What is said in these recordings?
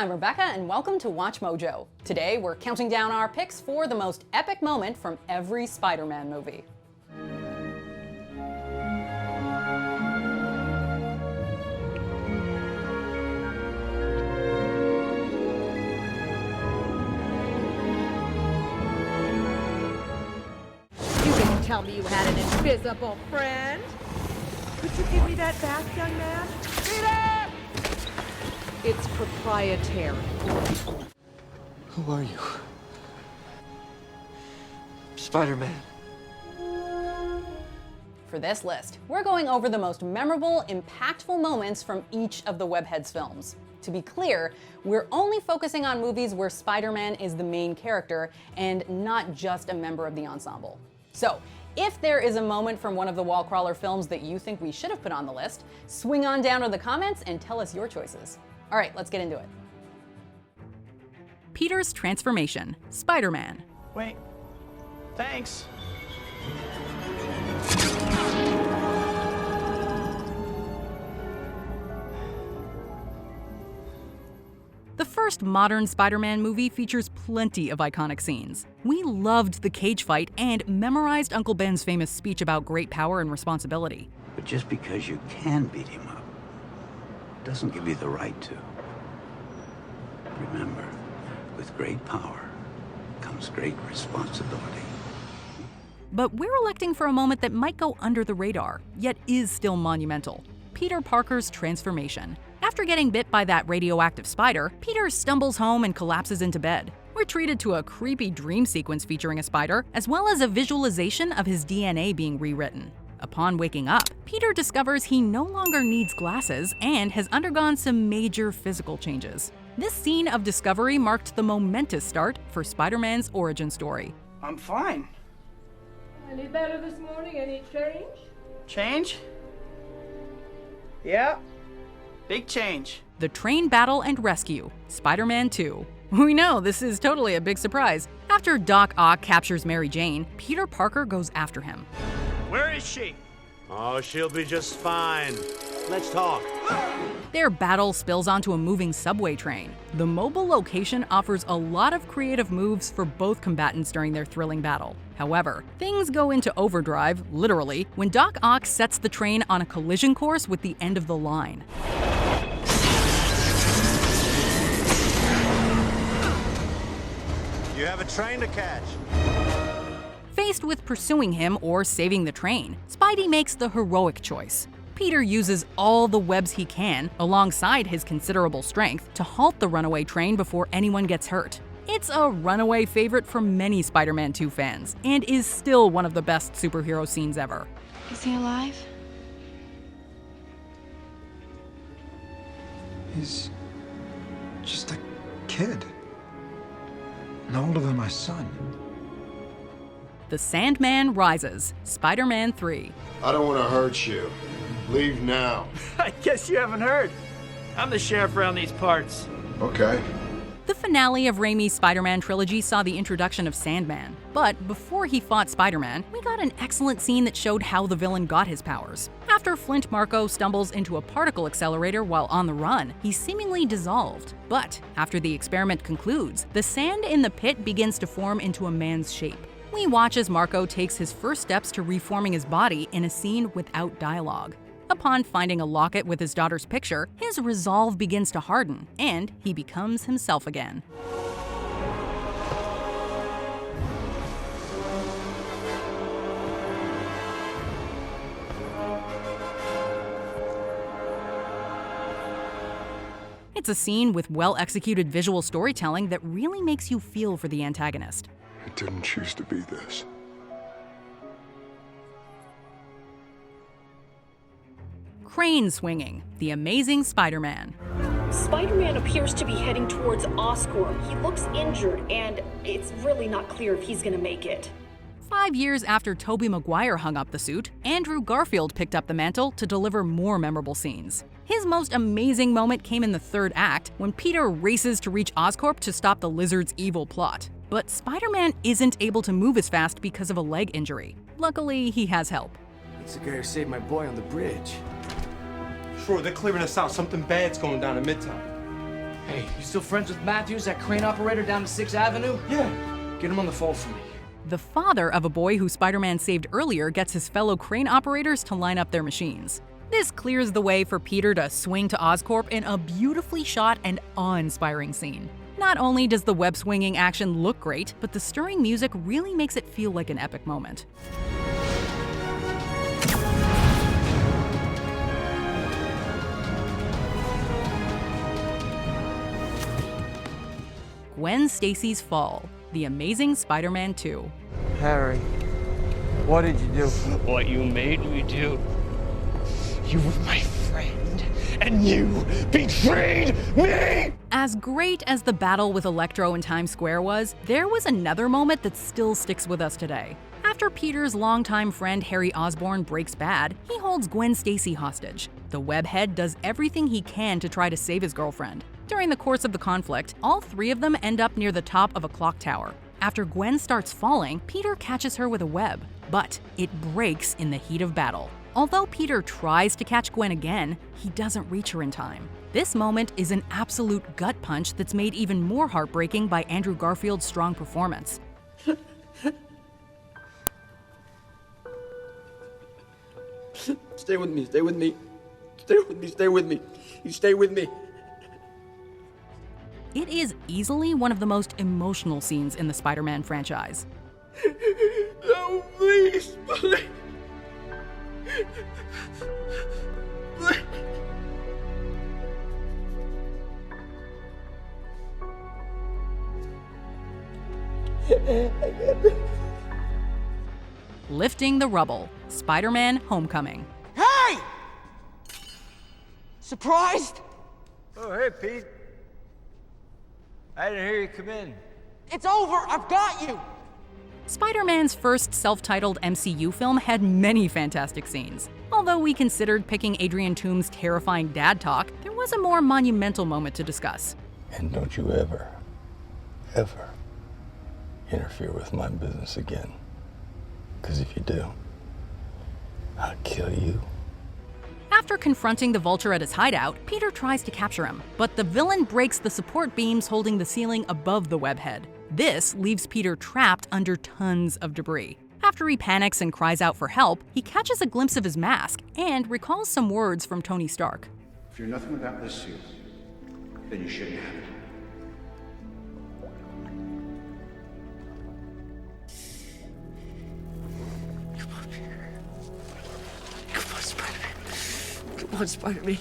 I'm Rebecca and welcome to Watch Mojo. Today we're counting down our picks for the most epic moment from every Spider-Man movie. You didn't tell me you had an invisible friend. Could you give me that back, young man? Peter! It's proprietary. Who are you? Spider-Man. For this list, we're going over the most memorable, impactful moments from each of the Webheads films. To be clear, we're only focusing on movies where Spider-Man is the main character and not just a member of the ensemble. So, if there is a moment from one of the wallcrawler films that you think we should have put on the list, swing on down to the comments and tell us your choices. All right, let's get into it. Peter's transformation, Spider-Man. Wait, thanks. The first modern Spider-Man movie features plenty of iconic scenes. We loved the cage fight and memorized Uncle Ben's famous speech about great power and responsibility. But just because you can beat him up doesn't give you the right to. Remember, with great power comes great responsibility. But we're electing for a moment that might go under the radar, yet is still monumental. Peter Parker's transformation. After getting bit by that radioactive spider, Peter stumbles home and collapses into bed. We're treated to a creepy dream sequence featuring a spider, as well as a visualization of his DNA being rewritten. Upon waking up, Peter discovers he no longer needs glasses and has undergone some major physical changes. This scene of discovery marked the momentous start for Spider-Man's origin story. I'm fine. Any better this morning? Any change? Change? Yeah. Big change. The train battle and rescue, Spider-Man 2. We know this is totally a big surprise. After Doc Ock captures Mary Jane, Peter Parker goes after him. Where is she? Oh, she'll be just fine. Let's talk. Their battle spills onto a moving subway train. The mobile location offers a lot of creative moves for both combatants during their thrilling battle. However, things go into overdrive, literally, when Doc Ock sets the train on a collision course with the end of the line. You have a train to catch. Faced with pursuing him or saving the train, Spidey makes the heroic choice. Peter uses all the webs he can, alongside his considerable strength, to halt the runaway train before anyone gets hurt. It's a runaway favorite for many Spider-Man 2 fans, and is still one of the best superhero scenes ever. Is he alive? He's just a kid. No older than my son. The Sandman rises, Spider-Man 3. I don't want to hurt you. Leave now. I guess you haven't heard. I'm the sheriff around these parts. Okay. The finale of Raimi's Spider-Man trilogy saw the introduction of Sandman. But before he fought Spider-Man, we got an excellent scene that showed how the villain got his powers. After Flint Marko stumbles into a particle accelerator while on the run, he's seemingly dissolved. But after the experiment concludes, the sand in the pit begins to form into a man's shape. We watch as Marko takes his first steps to reforming his body in a scene without dialogue. Upon finding a locket with his daughter's picture, his resolve begins to harden, and he becomes himself again. It's a scene with well-executed visual storytelling that really makes you feel for the antagonist. I didn't choose to be this. Crane swinging, the amazing Spider-Man. Spider-Man appears to be heading towards Oscorp. He looks injured, and it's really not clear if he's gonna make it. 5 years after Tobey Maguire hung up the suit, Andrew Garfield picked up the mantle to deliver more memorable scenes. His most amazing moment came in the third act, when Peter races to reach Oscorp to stop the Lizard's evil plot. But Spider-Man isn't able to move as fast because of a leg injury. Luckily, he has help. It's the guy who saved my boy on the bridge. Sure, they're clearing us out. Something bad's going down in Midtown. Hey, you still friends with Matthews, that crane operator down to 6th Avenue? Yeah. Get him on the phone for me. The father of a boy who Spider-Man saved earlier gets his fellow crane operators to line up their machines. This clears the way for Peter to swing to Oscorp in a beautifully shot and awe-inspiring scene. Not only does the web-swinging action look great, but the stirring music really makes it feel like an epic moment. Gwen Stacy's Fall, The Amazing Spider-Man 2. Harry, what did you do? What you made me do. You were my friend, and you betrayed me! As great as the battle with Electro in Times Square was, there was another moment that still sticks with us today. After Peter's longtime friend Harry Osborn breaks bad, he holds Gwen Stacy hostage. The webhead does everything he can to try to save his girlfriend. During the course of the conflict, all three of them end up near the top of a clock tower. After Gwen starts falling, Peter catches her with a web, but it breaks in the heat of battle. Although Peter tries to catch Gwen again, he doesn't reach her in time. This moment is an absolute gut punch that's made even more heartbreaking by Andrew Garfield's strong performance. Stay with me, stay with me. Stay with me, stay with me. You stay with me. It is easily one of the most emotional scenes in the Spider-Man franchise. No, please, please. Lifting the Rubble, Spider-Man Homecoming. Hey! Surprised? Oh, hey, Pete. I didn't hear you come in. It's over! I've got you! Spider-Man's first self-titled MCU film had many fantastic scenes. Although we considered picking Adrian Toome's terrifying dad talk, there was a more monumental moment to discuss. And don't you ever interfere with my business again. Because if you do, I'll kill you. After confronting the Vulture at his hideout, Peter tries to capture him, but the villain breaks the support beams holding the ceiling above the webhead. This leaves Peter trapped under tons of debris. After he panics and cries out for help, he catches a glimpse of his mask and recalls some words from Tony Stark. If you're nothing without this suit, then you shouldn't have it. Come on, Spider-Man.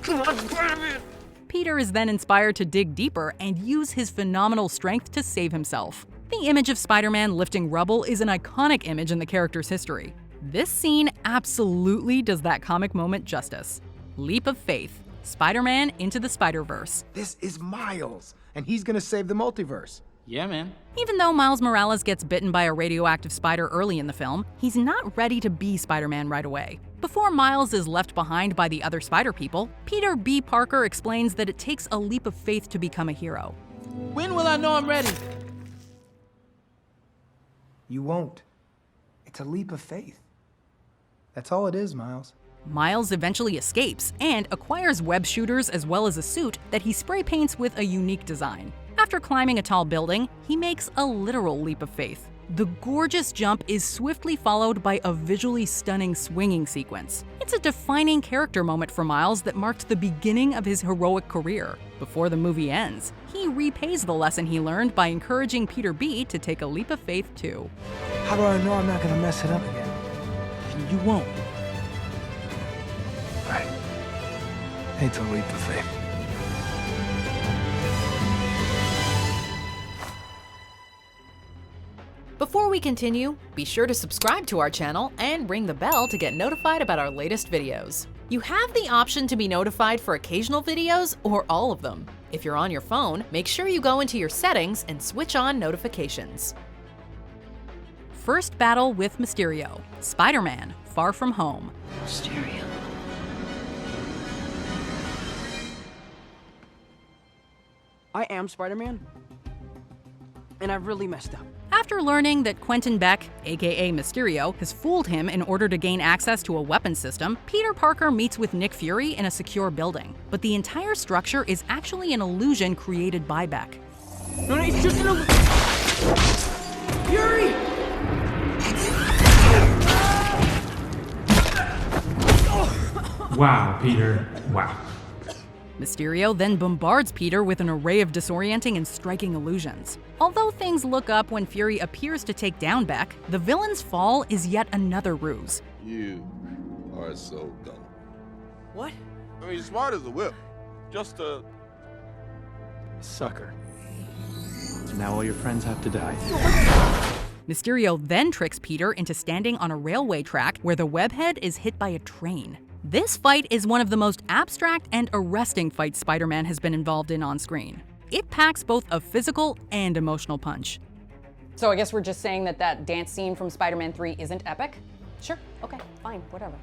Come on, Spider-Man! Peter is then inspired to dig deeper and use his phenomenal strength to save himself. The image of Spider-Man lifting rubble is an iconic image in the character's history. This scene absolutely does that comic moment justice. Leap of faith. Spider-Man into the Spider-Verse. This is Miles, and he's gonna save the multiverse. Yeah, man. Even though Miles Morales gets bitten by a radioactive spider early in the film, he's not ready to be Spider-Man right away. Before Miles is left behind by the other Spider people, Peter B. Parker explains that it takes a leap of faith to become a hero. When will I know I'm ready? You won't. It's a leap of faith. That's all it is, Miles. Miles eventually escapes and acquires web shooters as well as a suit that he spray paints with a unique design. After climbing a tall building, he makes a literal leap of faith. The gorgeous jump is swiftly followed by a visually stunning swinging sequence. It's a defining character moment for Miles that marked the beginning of his heroic career. Before the movie ends, he repays the lesson he learned by encouraging Peter B. to take a leap of faith too. How do I know I'm not gonna mess it up again? You won't. Right. It's a leap of faith. Before we continue, be sure to subscribe to our channel and ring the bell to get notified about our latest videos. You have the option to be notified for occasional videos or all of them. If you're on your phone, make sure you go into your settings and switch on notifications. First battle with Mysterio. Spider-Man, Far From Home. Mysterio. I am Spider-Man. and I really messed up. After learning that Quentin Beck, aka Mysterio, has fooled him in order to gain access to a weapon system, Peter Parker meets with Nick Fury in a secure building. But the entire structure is actually an illusion created by Beck. No, it's just an illusion. Fury! Wow, Peter. Wow. Mysterio then bombards Peter with an array of disorienting and striking illusions. Although things look up when Fury appears to take down Beck, the villain's fall is yet another ruse. You are so dumb. What? I mean, smart as a whip. Just a sucker. Now all your friends have to die. Mysterio then tricks Peter into standing on a railway track where the webhead is hit by a train. This fight is one of the most abstract and arresting fights Spider-Man has been involved in on screen. It packs both a physical and emotional punch. So I guess we're just saying that that dance scene from Spider-Man 3 isn't epic? Sure, okay, fine, whatever.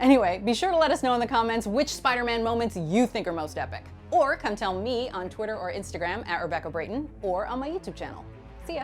Anyway, be sure to let us know in the comments which Spider-Man moments you think are most epic. Or come tell me on Twitter or Instagram @Rebecca Brayton, or on my YouTube channel. See ya.